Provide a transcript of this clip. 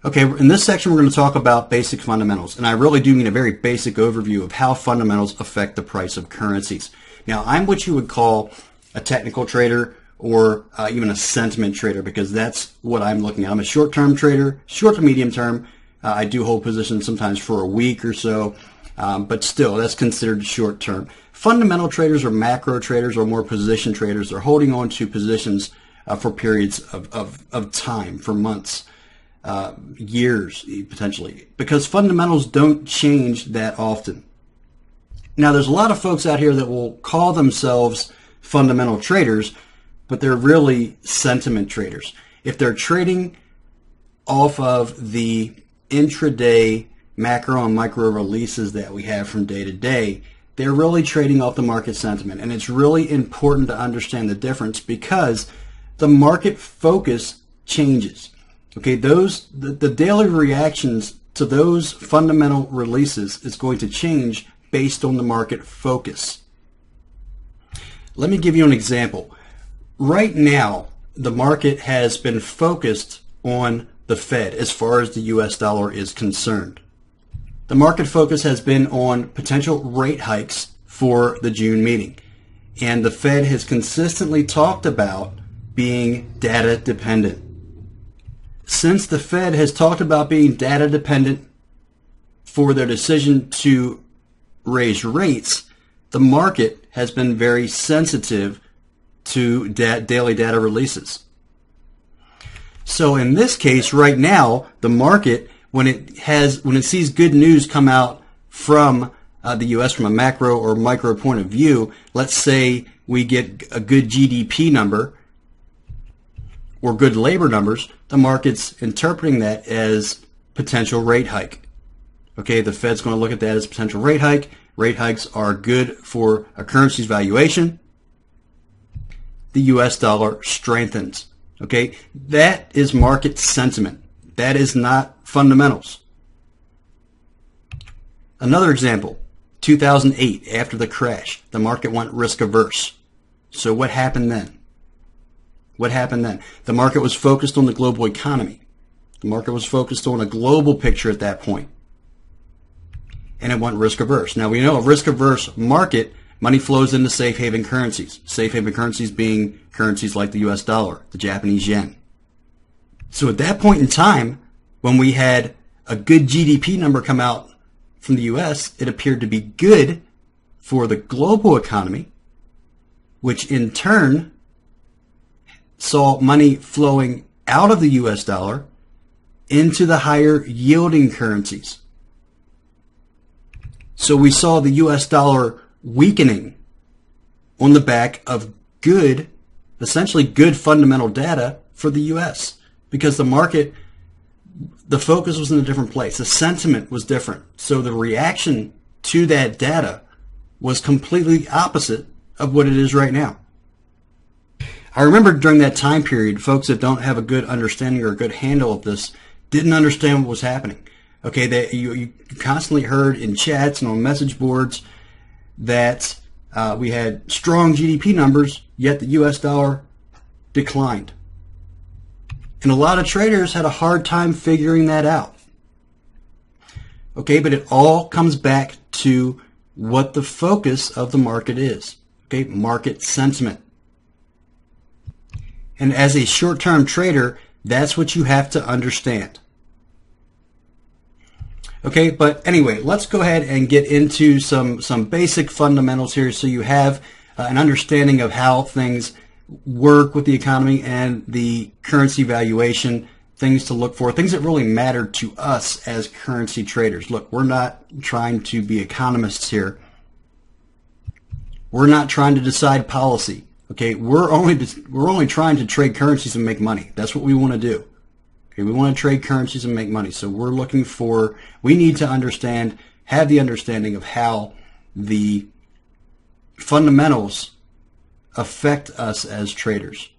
Okay, in this section we're going to talk about basic fundamentals, and I really do mean a very basic overview of how fundamentals affect the price of currencies. Now, I'm what you would call a technical trader or even a sentiment trader, because that's what I'm looking at. I'm a short-term trader, short to medium term. I do hold positions sometimes for a week or so, but still, that's considered short-term. Fundamental traders or macro traders or more position traders are holding on to positions for periods of time, for months. Years potentially, because fundamentals don't change that often. Now, there's a lot of folks out here that will call themselves fundamental traders, but they're really sentiment traders. If they're trading off of the intraday macro and micro releases that we have from day to day, they're really trading off the market sentiment. And it's really important to understand the difference, because the market focus changes. Okay, the daily reactions to those fundamental releases is going to change based on the market focus. Let me give you an example. Right now, the market has been focused on the Fed as far as the US dollar is concerned. The market focus has been on potential rate hikes for the June meeting, and the Fed has consistently talked about being data dependent. Since the Fed has talked about being data dependent for their decision to raise rates, the market has been very sensitive to daily data releases. So in this case, right now, the market, when it sees good news come out from the U.S. from a macro or micro point of view, let's say we get a good GDP number or good labor numbers, the market's interpreting that as potential rate hike. Okay, the Fed's going to look at that as potential rate hike. Rate hikes are good for a currency's valuation. The US dollar strengthens. Okay, that is market sentiment. That is not fundamentals. Another example, 2008, after the crash, the market went risk averse. So what happened then? What happened then? The market was focused on the global economy. The market was focused on a global picture at that point. And it went risk averse. Now, we know a risk averse market, money flows into safe haven currencies. Safe haven currencies being currencies like the US dollar, the Japanese yen. So at that point in time, when we had a good GDP number come out from the US, it appeared to be good for the global economy, which in turn saw money flowing out of the US dollar into the higher yielding currencies. So we saw the US dollar weakening on the back of good, essentially good fundamental data for the US, because the market, the focus was in a different place. The sentiment was different. So the reaction to that data was completely opposite of what it is right now. I remember during that time period, folks that don't have a good understanding or a good handle of this didn't understand what was happening. Okay, you constantly heard in chats and on message boards that we had strong GDP numbers, yet the US dollar declined. And a lot of traders had a hard time figuring that out. Okay, but it all comes back to what the focus of the market is. Okay, market sentiment. And as a short-term trader, that's what you have to understand. Okay, but anyway, let's go ahead and get into some basic fundamentals here so you have an understanding of how things work with the economy and the currency valuation, things to look for, things that really matter to us as currency traders. Look, we're not trying to be economists here. We're not trying to decide policy. Okay, we're only trying to trade currencies and make money. That's what we want to do. Okay, we want to trade currencies and make money. So we need to understand, have the understanding of how the fundamentals affect us as traders.